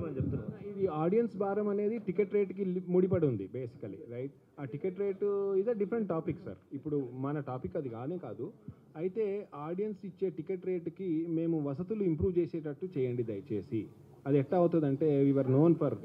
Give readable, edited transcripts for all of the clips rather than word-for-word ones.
చేసుకోవాలని చెప్తున్నారు. ఇది ఆడియన్స్ భారం అనేది టికెట్ రేట్కి ముడిపడి ఉంది బేసికలీ, రైట్? ఆ ticket rate is a different topic sir. ఇప్పుడు మన టాపిక్ అది కాదు. అయితే ఆడియన్స్ ఇచ్చే టికెట్ రేటుకి మేము వసతులు ఇంప్రూవ్ చేసేటట్టు చేయండి దయచేసి. అది ఎట్లా అవుతుందంటే వీఆర్ నోన్ ఫర్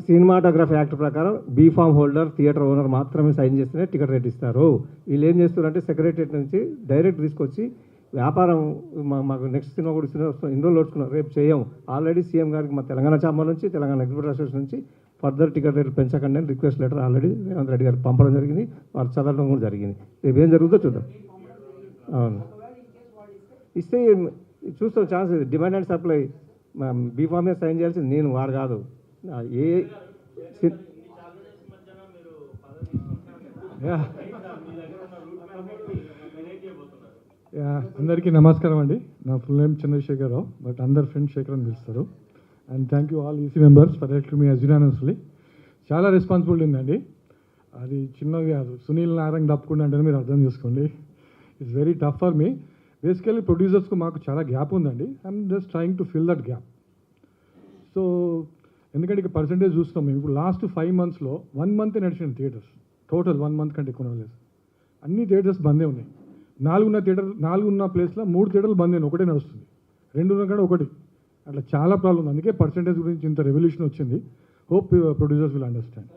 సినిమాటోగ్రఫీ యాక్ట్ ప్రకారం బీఫామ్ హోల్డర్, థియేటర్ ఓనర్ మాత్రమే సైన్ చేస్తేనే టికెట్ రేట్ ఇస్తారు. వీళ్ళు ఏం చేస్తారంటే సెక్రటరియట్ నుంచి డైరెక్ట్ తీసుకొచ్చి వ్యాపారం మాకు నెక్స్ట్ సినిమా కూడా వస్తుంది, ఇన్ని రోజులు ఓడ్చుకున్నాం, రేపు చేయం. ఆల్రెడీ సీఎం గారికి మా తెలంగాణ ఛాంబర్ నుంచి, తెలంగాణ ఎగ్జిబిటర్ అసోసియేషన్ నుంచి ఫర్దర్ టికెట్ రేట్లు పెంచకండి అని request letter already Revanth Reddy గారికి పంపడం జరిగింది. వాళ్ళు చదవడం కూడా జరిగింది. రేపు ఏం జరుగుతుందో చూద్దాం. అవును, ఇస్తే చూస్తాం ఛాన్స్. డిమాండ్ అండ్ సప్లై బీఫామే సైన్ చేయాల్సింది నేను, వారు కాదు. ఏ అందరికీ నమస్కారం అండి. నా ఫుల్ నేమ్ చంద్రశేఖరరావు, బట్ అందరు ఫ్రెండ్ శేఖర్ అని పిలుస్తారు. And thank you all EC members for electing me as unanimously. చాలా రెస్పాన్సిబిలిటీ ఉందండి, అది చిన్నది కాదు. సునీల్ నారాయణ తప్పకుండా అంటే మీరు అర్థం చేసుకోండి. It's very tough for me. Basically ప్రొడ్యూసర్స్కు మాకు చాలా గ్యాప్ ఉందండి. I'm just trying to fill that gap. So ఎందుకంటే ఇక పర్సంటేజ్ చూస్తాం మేము. ఇప్పుడు లాస్ట్ 5 monthsలో 1 month నడిచిన థియేటర్స్, టోటల్ 1 month కంటే ఎక్కువ లేదు. అన్ని థియేటర్స్ బందే ఉన్నాయి. 4 ఉన్న ప్లేస్లో 3 థియేటర్లు బంద్ అయినాయి, ఒకటే నడుస్తుంది. 2 ఉన్న కాడ ఒకటి. అట్లా చాలా ప్రాబ్లం ఉంది. అందుకే పర్సంటేజ్ గురించి ఇంత రెవల్యూషన్ వచ్చింది. Hope producers will understand.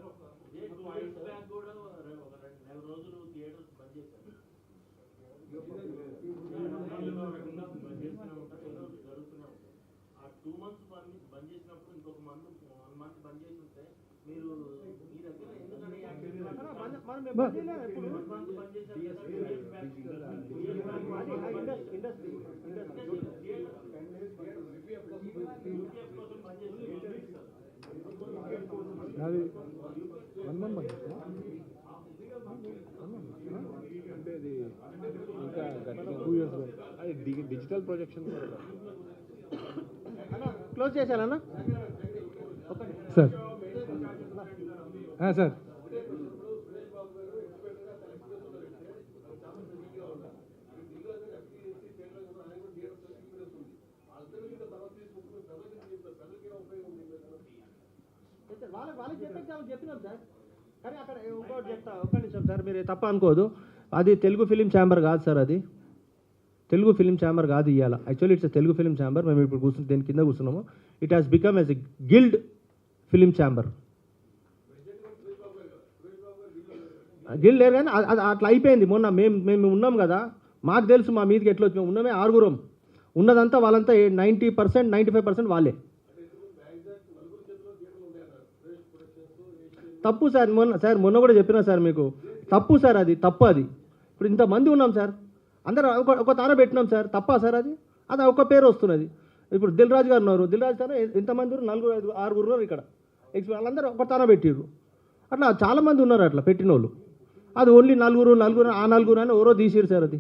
అది 1 month అంటే అది ఇంకా 2 years అది డిజిటల్ ప్రొజెక్షన్ క్లోజ్ చేశారన్నా సార్. సార్ వాళ్ళకి చెప్పినాం సార్. కానీ అక్కడ ఇంకోటి చెప్తా, ఒక్క నిమిషం సార్, మీరు తప్ప అనుకోదు. అది తెలుగు ఫిలిం ఛాంబర్ కాదు సార్, అది తెలుగు ఫిలిం ఛాంబర్ కాదు ఇవాళ. Actually it's Telugu film chamber. మేము ఇప్పుడు కూర్చుని దేని కింద కూర్చున్నాము. It has become as a guild film chamber. Guild లేరు కానీ అది అట్లా అయిపోయింది. మొన్న మేము ఉన్నాం కదా, మాకు తెలుసు మా మీదకి ఎట్లా వచ్చి. మేము ఉన్నామే 6 ఉన్నదంతా వాళ్ళంతా 90%, 95% వాళ్ళే. తప్పు సార్. మొన్న కూడా చెప్పినా సార్ మీకు, తప్పు సార్, అది తప్పు. అది ఇప్పుడు ఇంతమంది ఉన్నాం సార్, అందరూ ఒక తార పెట్టినాం సార్. తప్పా సార్? అది ఒక పేరు వస్తున్నది. ఇప్పుడు దిల్ రాజు గారు ఉన్నారు, దిల్ రాజు తార ఎంతమంది 4, 5, 6 ఉన్నారు ఇక్కడ. వాళ్ళందరూ ఒక తార పెట్టిర్రు. అట్లా చాలామంది ఉన్నారు అట్లా పెట్టిన వాళ్ళు. అది ఓన్లీ 4 ఆ 4 అని ఎవరో తీసిరు సార్. అది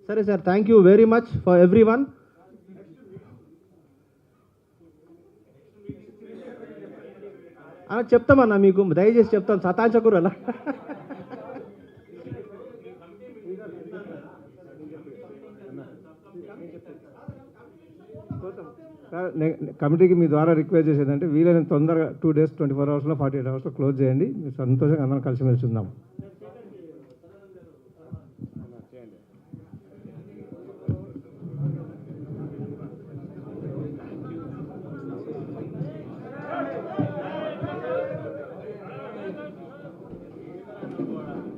సరే sir, thank you very much for everyone. చెప్తామన్నా మీకు, దయచేసి చెప్తాను, సతాంచకూరు అలా. కమిటీకి మీ ద్వారా రిక్వెస్ట్ చేసేదంటే వీలైన తొందరగా 2 days 24 hours 48 hours క్లోజ్ చేయండి. సంతోషంగా అందరం కలిసిమెలిసి ఉందాం.